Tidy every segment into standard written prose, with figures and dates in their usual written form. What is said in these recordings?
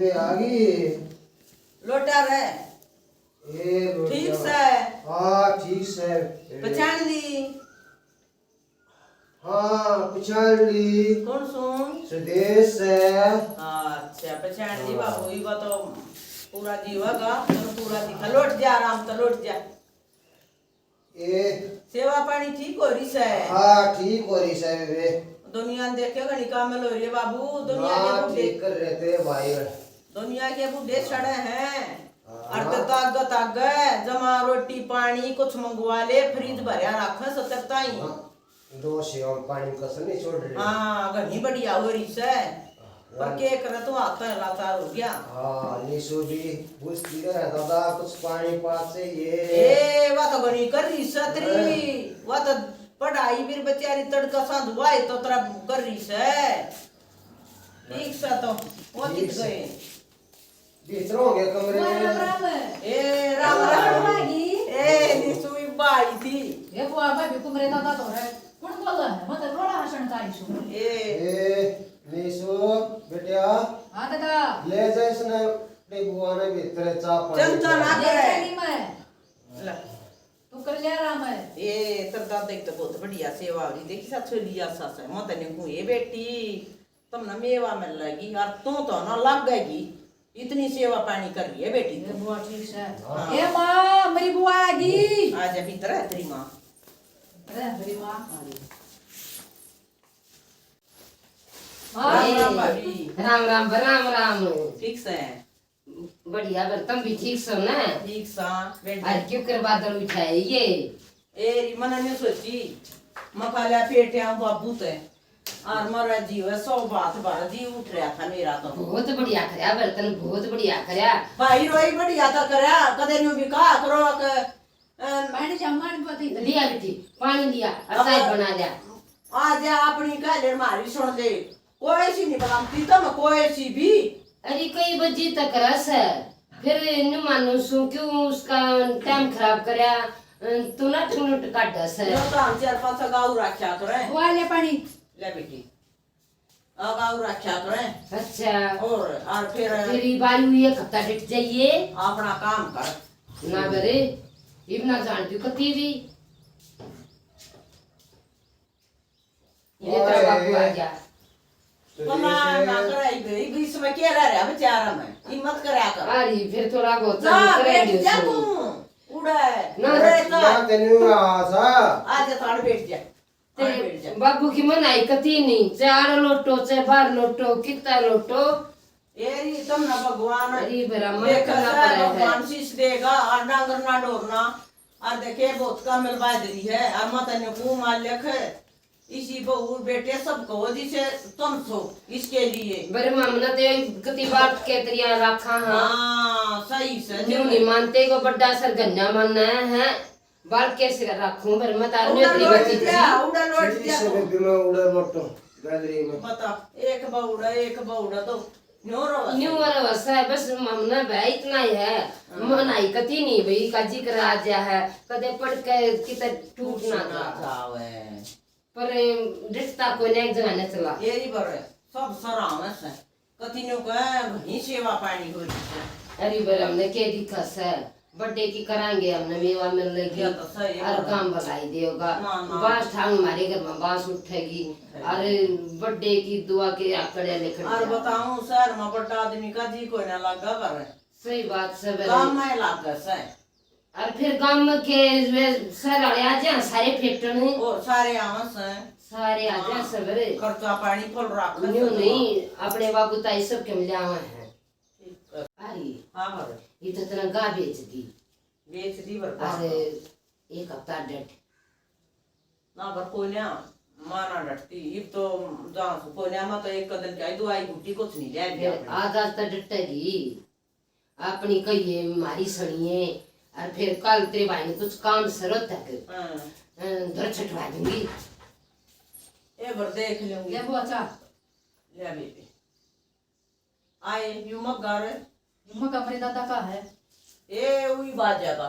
बेबे आ गई। लोटा रे ठीक से। हाँ ठीक से पहचान ली। हाँ पहचान ली। कौन सुन स्वदेश है। अच्छा पहचान ली बाबू। ये तो पूरा जीवागा तो पूरा दिखा। लौट जा आराम तो लौट जा। ये सेवा पानी ठीक हो रही से। हाँ ठीक हो रही है बेबे। दुनिया देखे घनी कामल हो रही है बाबू। दुनिया के बुढ़े ठीक कर रहे थे भाई। दुनिया के बुढ़े सड़े हैं। अर्ध ताकत आ गए जमा रोटी पानी कुछ मंगवा ले फ्रिज भरिया रख सतरता ही। दो सेवा पानी कसर नहीं छोड़ रही। हाँ घनी बढ़िया हो रही से। पर के करे तो आता है लाचार हो गया। हाँ निशु भी पूछती है दादा कुछ पानी पास से ये वा तो घनी कर रही सतरी। वा तो पढ़ाई भी बेचारी तड़का सा दुआई तो तरह कर रही से। ठीक सा तो वो दिख गए। भीतर हो गया कमरे में। ए राम राम ए निसुई बाई थी। ये बुआ भाभी कुमरे दादा तो है कौन बोल रहा है मतलब रोड़ा हसन का इशू ए निशु बेटा हां दादा ले जा इसने अपनी बुआ ने भीतर चा पानी चमचा ना करे नहीं मैं ला तू कर ले आराम है ए तरदा देख तो बहुत बढ़िया सेवा हो रही देखी सा छोलिया सास है मत ने हूं ए बेटी तुम ना मेवा मिल लगी और तू तो ना लग गई इतनी सेवा पानी कर रही है बेटी ये बुआ ठीक है ए मां मेरी बुआ आ गई आ जा भीतर है तेरी मां। अरे मेरी मां राम राम भाभी। राम राम राम राम। ठीक से बढ़िया बर तुम भी ठीक सो ना। ठीक सा बेटी आज क्यों कर बादल उठाए ये ए मन ने सोची मखाला पेटे आ बाबू ते और मरा जीव है 100 बात बार जी उठ रहा था मेरा तो। बहुत बढ़िया करया बर्तन बहुत बढ़िया करया भाई रोई बढ़िया तो करया कदे न्यू भी का करो के पानी जमान बती लिया बेटी पानी लिया अचार बना लिया। आ जा अपनी कहले मारी सुन ले कोई सी नहीं बनाती तुम कोई सी भी। अरे कई बजे तक रस है फिर नु मानो सो क्यों उसका टाइम खराब करया तू ना ठुनुट काट दस है। यो तो हम 4-5 गाऊ रखा तो रे बुआ ले पानी ले बेटी आ गाऊ रखा तो रे। अच्छा और फिर तेरी बालू ये कत्ता डट जाइए अपना काम कर ना बरे इतना जानती कती भी ये तेरा बाबू आ गया। तो ना कराई गई बीच में क्या रह रहा बेचारा में हिम्मत करया कर। अरे फिर थोड़ा बहुत जा करेंगे बैठ जा उसको। तू उड़े ना, उड़े तो या तेनु आसा आ जा ताड़ बैठ जा ताड़ बैठ जा। बाबू की मनाई कती नहीं चार लोटो चाहे बार लोटो कितना लोटो एरी तुम ना भगवान अरे ब्राह्मण देख करना सा पड़ा भगवान है। शीश देगा और डांगर ना डोरना और देखे बहुत का मिलवा दे रही है और मत ने को मालिक है इसी बहू बेटे सब को दी से तुम सो इसके लिए। बरे मामना तो कती बात के तरिया रखा हाँ हाँ सही से जो नहीं मानते को बड़ा सर गन्ना मानना है बाल कैसे रखूं पर मत आने तेरी बच्ची थी उड़ा लौट ठीक जा से तू। बेबी में उड़े मोटो गदरी में बता एक बहुड़ा तो न्योरो न्यू वाला वसा है बस मामना भाई इतना ही है मनाई कती नहीं भाई काजी करा जा है कदे पड़ के कितना टूट ना जावे पर रिश्ता को ने एक जगह न चला येरी बरे सब सराव से कति नो का घनी सेवा पानी हो रही है। अरे बर हमने के दिक्कत है बर्थडे की कराएंगे हमने मेवा मिल लेगी या तो सही है। और काम भलाई देगा ना, ना। बांस ठांग हमारे घर में बांस उठेगी अरे बर्थडे की दुआ के आकड़े लिखट और बताऊं सर में बड़ा आदमी का जी कोई ना लगा पर सही बात से काम में लागा से और फिर गांव के सर आ जा सारे फैक्ट्री और सारे आवास हैं सारे आ जा सबरे खर्चा पानी फल रख न्यू नहीं अपने बाबू ताई सब के मिला हुआ है अरे हां भर ये तो तेरा गा बेच दी बेच दी बर अरे एक हफ्ता डेट ना बर कोन्या माना डटती इब तो जान सु कोन्या में तो एक कदम जाई दवाई बूटी कुछ नहीं ले गया आज आज तो डटेगी अपनी कहिए मारी सड़िए और फिर कल तेरे भाई ने कुछ काम जरूरत है घर छटवा दूंगी ए बर देख लूंगी ले बुआ चा ले बेबी आए यू मत गारे जुम्मा का मेरे दादा का है ए उई बात ज्यादा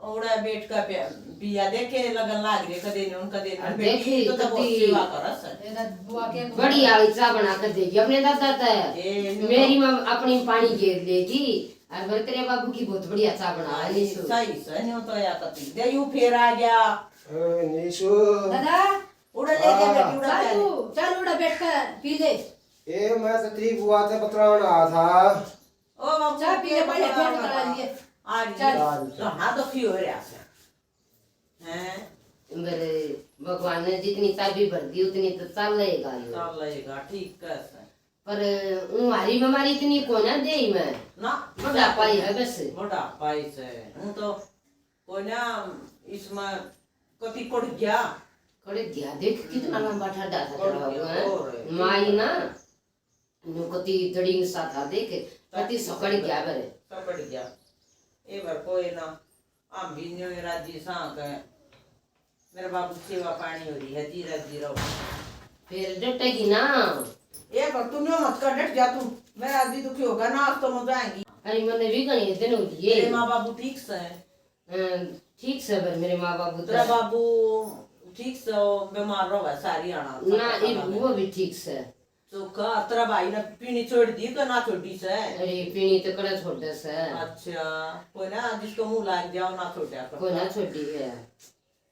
ओड़ा बेट का पिया देखे लगन लाग रे कदे ने उनका दे और बेटी देखी तो बहुत कति- सेवा करस एदा बुआ के बड़ी आली चाय बना कर देगी अपने दादा तो मेरी माँ अपनी पानी घेर लेगी और बोले तेरे बाबू की बहुत बढ़िया चाय बना है निशु। सही सही तो या कति दे यू फेर आ गया निशु दादा उड़ा ले के बेटी उड़ा ले चल उड़ा बैठ कर पी ले ए मैं तो तेरी बुआ से बतलाने आया था। ओ बाबू चाय पी ले पहले फोन करा लिए आ चल। तो हां तो खी हो रहा है हैं मेरे भगवान ने जितनी चाबी भर दी उतनी तो चलेगा यो। चलेगा ठीक है पर हमारी बीमारी इतनी को ना दे मैं ना बड़ा पाई है बस बड़ा पैसे हूं तो कोई ना इसमें कति कोड़ गया खड़े दिया देख कितना लंबा ठड्डा था और तेरा क्या, बाबू और है है। माई ना नु कति दड़िंग सा था देख कति सकड़ गया बरे सब बढ़ गया ए बार कोई ना हम भी न्यू राजी सांक है मेरे बाबू सेवा पानी हो रही है जीरा जीरा फिर डटेगी ना। ए बार तू न्यू मत कर डट जा तू मेरा आदमी दुखी होगा ना आज तो मजा आएगी अरे मैंने भी गणी दिन हो लिए मेरे माँ बाबू ठीक से हैं ठीक से बर मेरे माँ बाबू तेरा तो बाबू ठीक से बीमार रहा सारी आना ना वो भी ठीक से तो का तेरा भाई ने पीनी छोड़ दी का ना छोड़ी से अरे पीनी तो कड़ा छोटे से अच्छा कोई ना जिसको मुंह लाग जाओ ना छोड़ा कर कोई ना छोटी है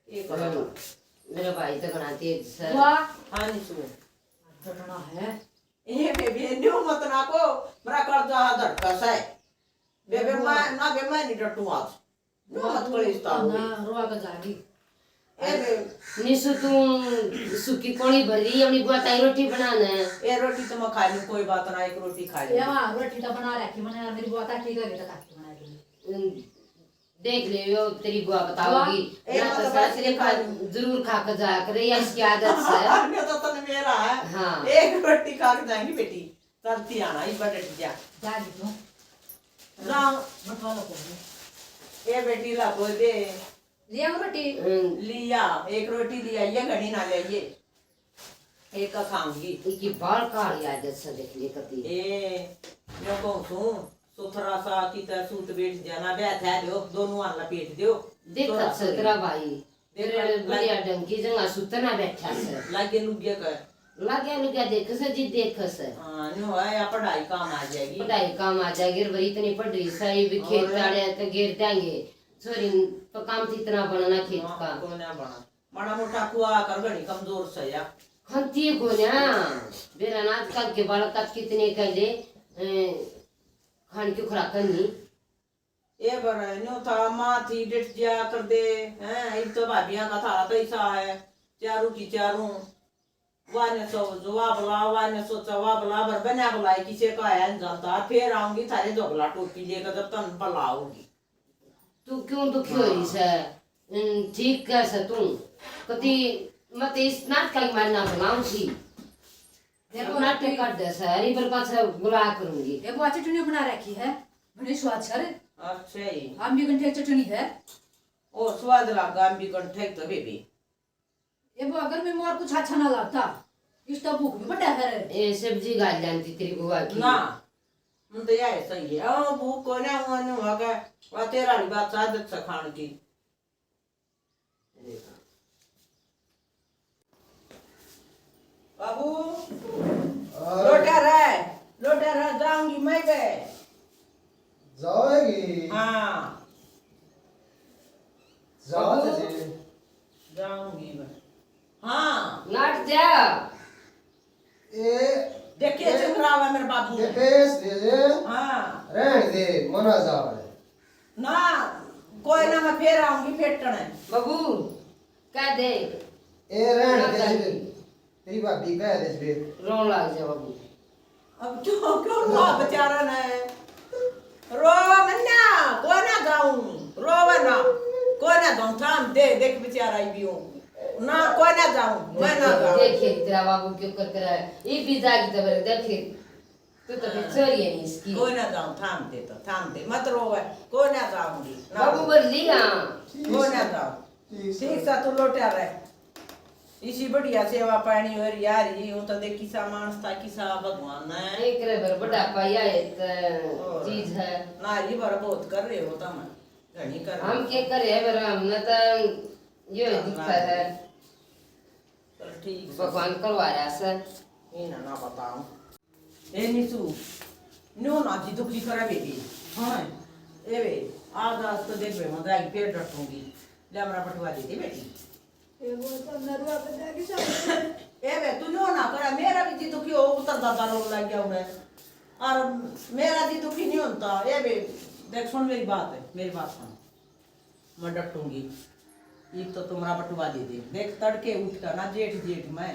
एक मेरा भाई तो गणा तेज से बुआ हाँ नहीं सुनो घटना है ए बेबी न्यू मत ना को मेरा कर जा धड़का से बेबे मैं नहीं डटू आज न्यू मत कर इस ताऊ ना रोआ का जागी ए बे निशु तू सुकी कोणी भरी अपनी बुआ ताई रोटी बनाना है ए रोटी तो मैं खा लूं कोई बात ना एक रोटी खा ये लूं वहां रोटी तो बना रखी मैंने मेरी बुआ ताकि का बेटा ताकि बना दी देख ले वो तेरी बुआ बताओगी ए, ना तो मतलब सासरे का जरूर खा कर जाया करे या इसकी आदत से अन्य तो तन मेरा है हाँ। एक रोटी खा के जाएंगी बेटी चलती आना इस बार डट जा जागी तू जाओ बटवा लो को ए बेटी ला को दे लिया रोटी लिया एक रोटी लिया ये घड़ी ना ले ये एक का खाऊंगी इसकी बाल काली आदत से देख ले कती ए मैं कहूं तू सुथरा सा की तरह सूत बैठ जाना बैठ है दो दोनों आला पेट दो देख से तेरा भाई तेरे देख, बढ़िया डंकी जंगा सुतना बैठा से लागे लुगे कर लगे लुगे देख से जी देख से हां नो है या पढ़ाई काम आ जाएगी पढ़ाई काम आ जाएगी वही इतनी पढ़ रही सही भी खेत ताड़े तो गिर देंगे छोरी तो काम तो इतना बनना खेत का को ना बना बड़ा मोटा कुआ कर घड़ी कमजोर से या खंती को ना बेरा नाच कल के बालक कितने कर ले खान की खुराक नहीं ए बर नो था माँ थी डिट जा कर दे हैं एक तो भाभियां का थारा तो ऐसा है चारों की चारों वाने सो जवाब ला वाने सो जवाब ला बर बना बुलाई किसे का है जानता फिर आऊंगी थारे जोगला टोपी लेकर जब तन पलाऊंगी तू क्यों दुखी हो रही से ठीक कैसे तू कति मत इस नाटक की मारना बनाऊं सी देखो नाटक कर दे सारी पर पास बुला करूंगी ये बुआ चटनी बना रखी है बड़ी स्वाद सर अच्छा ही हम भी गंठे चटनी है ओ स्वाद लगा हम भी कंठे तो बेबी ये बुआ अगर मैं मोर कुछ अच्छा ना लगता इस तो भूख भी बड़ा है ये सब्जी गाल जानती तेरी बुआ की ना हम तो यार सही है ओ भूख को ना हुआ न होगा वा तेरा री बात आदत से खाने की बाबू लोटा रह जाऊंगी मैं पे जाओगी हाँ जाओ बाबू। जी जाऊंगी मैं हाँ नाट जा ए देखिए चुमरावा मेरे बाबू ये ने। पेश दे दे हाँ रहने दे मना जाओ ना कोई ना मैं फिर आऊंगी फेटने बाबू कह दे ए रहने दे तेरी भाभी कह दे बे रोन लग जा बाबू अब क्यों क्यों रो बेचारा ने रो मन्ना कोई ना गाऊं रोवा ना कोई ना गाऊं थाम दे देख बेचारा ही भी हूँ ना कोई ना जाऊं मैं ना गाऊं देखिए तेरा बाबू क्यों कर रहा है ये भी जागी तो बरे देखिए तू तो फिर चोरी है नहीं इसकी कोई ना जाऊं थाम दे मत रोवे कोई ना जाऊंगी ना बाबू बोल लिया कोई ना जाऊं ठीक सा तू लोटा रहे इसी बढ़िया सेवा पानी और यार ये हो तो देखी सा मानस था किसा भगवान है एक रे बर बड़ा पाया एक चीज है नारी बर बहुत कर रहे हो तुम घणी कर हम क्या करे पर हमने तो ये दिखता है चल ठीक भगवान करवाया से इन ना बताऊं ए निसु नो ना जी दुखी करे बेबी हां ए बे आज आज तो देख बे मजा आई पेट रखूंगी ले हमरा पटवा दे दे बेटी ये वो तो नरवा पे जाके सब ए बे तू नो ना करे मेरा भी जी दुखी हो उतर दादा रोग लग गया उन्हें और मेरा जी दुखी नहीं होता ए बे देख सुन मेरी बात सुन मैं डटूंगी एक तो तुम्हारा बटवा दे दे देख तड़के उठ कर ना जेठ मैं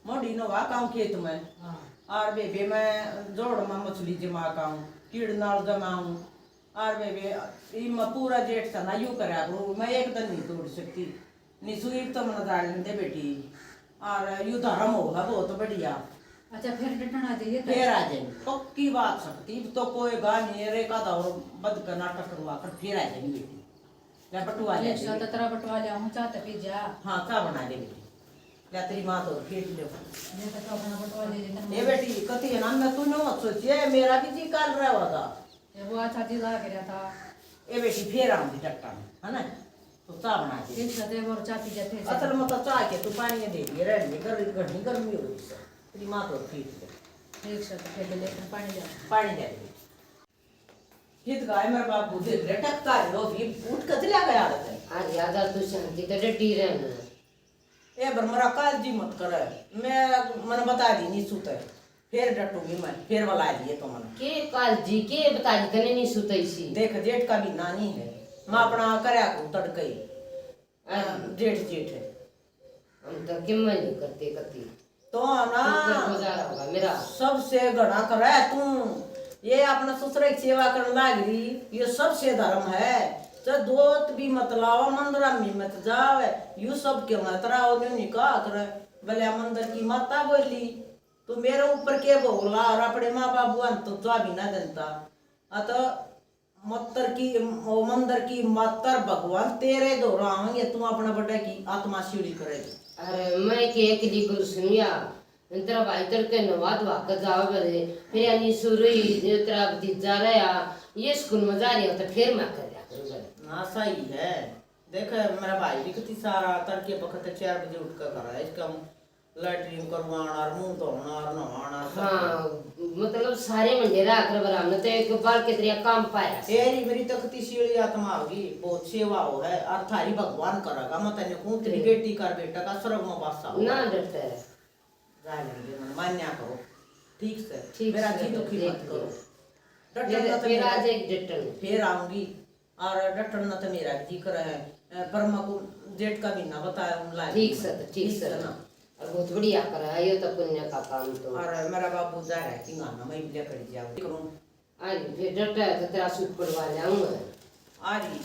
मोड़ी नो वाकाऊं खेत में और बेबे मैं जोड़ में मछली जमा काऊं कीड़ नाल जमाऊं और बेबे ई पूरा जेठ था ना यूं करा करूं मैं एक दिन नहीं तोड़ सकती निसुई तो मन जान दे बेटी और यू धर्म होगा बहुत बढ़िया अच्छा फिर रिटर्न आ जाइए फिर आ जाएंगे पक्की बात सकती तो कोई गानी रे का दौर बद कर नाटक करवा कर फिर आ जाएंगे बेटी ले बटुआ ले एक साथ तरह बटवा ले हूं चाहते पी जा हाँ का बना दे बेटी ले तेरी माँ तो फिर ले ये तो अपना बटवा ले लेना ए बेटी कती है ना मैं तू न सोचिए मेरा भी जी काल रहा होगा ये वो अच्छा जी ला गया था ए बेटी फिर आऊंगी टट्टा में है ना तो चाय बना दे एक साथ एक और चाय पी जाते असल में तो चाय के तू पानी दे दिए रहने गर्मी गर्मी हो रही है तेरी माँ तो ठीक है एक साथ फिर लेकर पानी जा पानी दे दे हित गाय मेरे बाप बुद्धि लटकता है लो भी उठ कर चला गया रहता है आज याद आ तू शांति तो डटी रहना ए बरमरा काल जी मत करे मैं मन बता दी नहीं सुते फिर डटूंगी मैं फिर वाला दिए तो मन के काल जी के बता दी तने नहीं सुतई सी देख जेठ का भी नानी है मैं अपना करया को तड़कई जेठ है हम तो किम नहीं करते कती तो ना गुजारा होगा मेरा सबसे गणा करे तू ये अपना ससुर की सेवा करने लाग रही ये सबसे धर्म है तो दोत भी मत लाओ मंदिर में मत जाओ यू सब के मत राओ नहीं कहा करे भले मंदिर की माता बोली तो मेरे ऊपर के बोला और अपने माँ बाबू तो जा भी ना जनता अतः मत्तर की ओ मंदिर की मातर भगवान तेरे दोहराएंगे तुम अपना बड़ा की आत्मा शिवरी करेगी अरे मैं के एक दी गुरु सुनिया तेरा भाई तड़के नवाद वाक जाओ बरे फिर यानी सुरई तेरा भतीजा रहा ये स्कूल में जा रही हो तो फिर मैं कर दिया करूँगा हाँ सही है देख मेरा भाई भी कितनी सारा तड़के वक्त 4 बजे उठ कर करा है इसका लैट्रिन करवाना और मुंह धोना और नहाना हाँ मतलब सारे मंडे रहा कर बराम ने तो एक बार के तरिया काम पाया तेरी मेरी तो कितनी सीढ़ी आत्मा होगी बहुत सेवा हो है और थारी भगवान करेगा मैं तेने कहूँ तेरी बेटी कर बेटा का स्वर्ग में वासा ना डरता है जाएंगे मन मान्या करो ठीक से ठीक मेरा से, जी दुखी मत देख करो फिर डटन तो फिर मेरा- आज एक डटन फिर आऊंगी और डटन तो मेरा जिक्र है पर मैं को जेठ का महीना बताया हूँ लाए ठीक से ठीक से ना और बहुत बढ़िया कर है ये तो पुण्य का काम तो और मेरा बाबू जा रहा है कि गाना मैं भी लेकर जाऊँ करूँ आज फिर डरता है तो तेरा सूट पड़वा लाऊंगा आ रही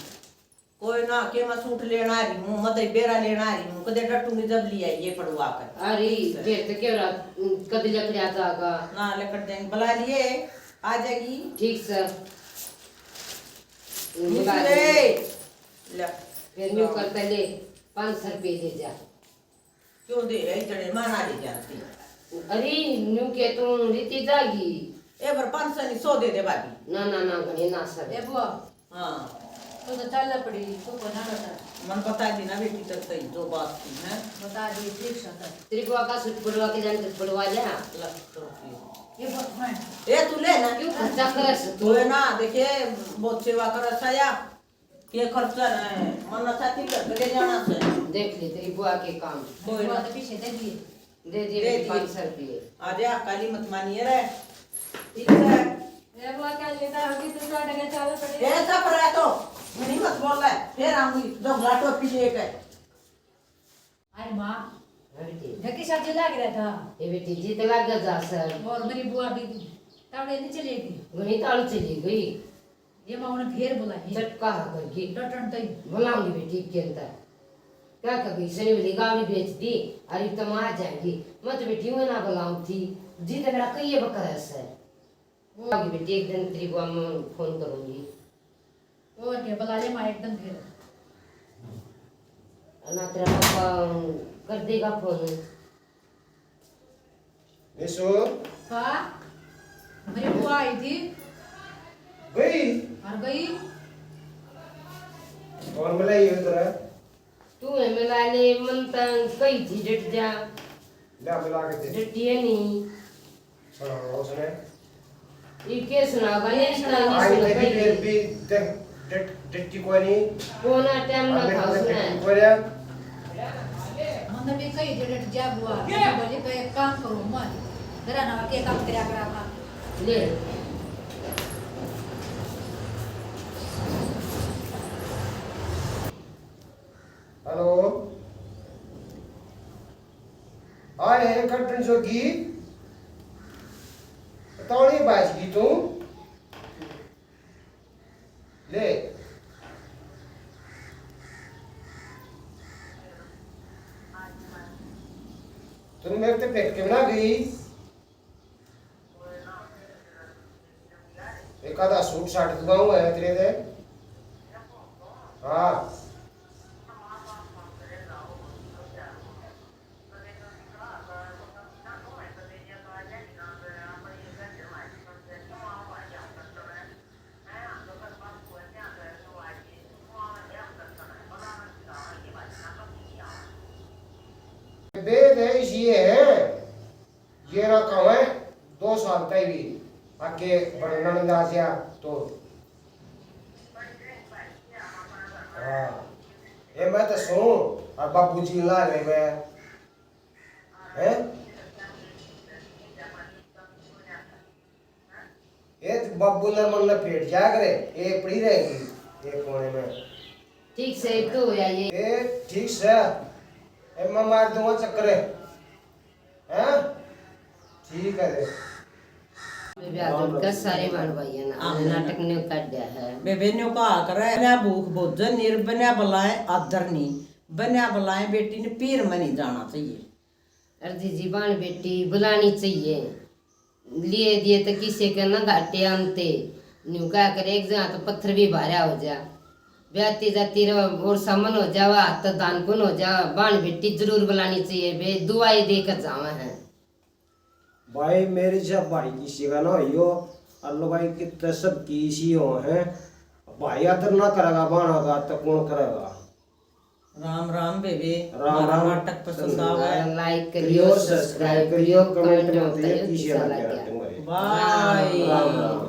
कोई ना के मैं सूट लेना आ रही हूँ मत बेरा लेना आ रही हूँ कदे डटूंगी जब लिया ये पड़वा कर अरे फिर तो क्या कद लकड़िया जागा ना लेकर देंगे बुला लिए आ जाएगी ठीक से ले ले फिर यूं करता ले 500 रुपये दे जा क्यों दे रहे इतने माना ले जाती अरे न्यू के तुम रीति जागी ए बार 500 नहीं 100 दे दे भाभी ना ना ना घणी ना सर ए बुआ हाँ तो चल पड़ी तो को ना बता मन बता दी ना बेटी तक सही जो बात थी है बता दी ठीक साथ त्रिपुआ का सूट पड़वा के जान के पड़वा ले लग तो फिर ये बहुत फैन ए तू ले ना क्यों खर्चा करे से तू है ना देखिए बहुत सेवा कर साया के खर्चा है मन साथी कर के जाना से देख ले तेरी बुआ के काम कोई ना तो पीछे दे दिए दे दे दिए दिए। 500 रुपये आ जा काली मत मानिए रे ठीक है ये बुआ क्या लेता होगी तो साढ़े के चाल पड़े ए सब रहा तो नहीं मत बोल रहा है फिर आऊंगी जो घाटो पीछे के अरे माँ बेटी धक्की साथ लग रहा था ये बेटी जीत लग जा सर और मेरी बुआ भी तावड़े नहीं चलेगी घणी तालू चली गई ये माँ उन्हें फिर बुलाई चटका करके डटन तो बुलाऊंगी बेटी के अंदर क्या कभी शनि वाली गाड़ी बेच दी अरे तुम आ जाएंगी मैं तो बेटी हूँ ना बुलाऊं थी जीत मेरा कई बकर है सर वो आगे बेटी एक दिन तेरी बुआ में फोन करूंगी और क्या बुला ले माँ एकदम फिर ना तेरा पापा कर देगा फोन निशु हाँ मेरी बुआ आई थी गई और गई कौन मिला ये उधर तू है मिला ले मन तंग कई थी डट जा ले मिला के दे डटिए नहीं सुना उसने ये के सुना बने सुना आई नहीं देखी सुना फिर भी देख डिट्टी कोई नहीं कोना टाइम ना खाओ सुना कोई नहीं મને બી કઈ ડેટ જા બુઆ બોલી કે એક કામ કરું મન જરા ના કે કામ કર્યા કરા ले हेलो आए हैं कटन जोगी तौड़ी बाज की तू ले तुम मेरे पे पेट के ना गई एक आधा सूट साट दुआऊं है तेरे दे हाँ वेद है ये है ये रखा हुआ है 2 साल तक भी आके वर्णन दासिया तो हाँ ये मैं तो सुन और बाबूजी ला ले मैं हैं ये तो बाबू ने मन में पेट जा करे ये पड़ी रहेगी ये कोने में ठीक से तो या ये ठीक से ए मैं मार दूंगा चक्कर हैं ठीक है बेबे सारे मान भाई ना नाटक ने काट दिया है बेबे ने कहा करे ना भूख भोजन निर्बन्या बलाए आदर नहीं बन्या बलाए बेटी ने पीर में नहीं जाना चाहिए अर्जी जीवान बेटी बुलानी चाहिए लिए दिए तो किसी के न घाटे अंते न्यू क्या करे एक जहाँ तो पत्थर भी भारा हो जा ब्याती जाती रहो और सामन हो जावा तो दान पुन हो जा बाण बेटी जरूर बुलानी चाहिए बे दुआई देकर जावा है भाई मेरी जब भाई किसी का ना हो अल्लाह भाई कितने सब किसी हो हैं भाई अतर ना करेगा बाणा का तो कौन करेगा राम राम बेबे राम हमारा राम। नाटक पसंद आवे लाइक करियो करियो सब्सक्राइब करियो कमेंट में बताइए किसी कैसा ना लगा क्या तुम्हारे बाय राम राम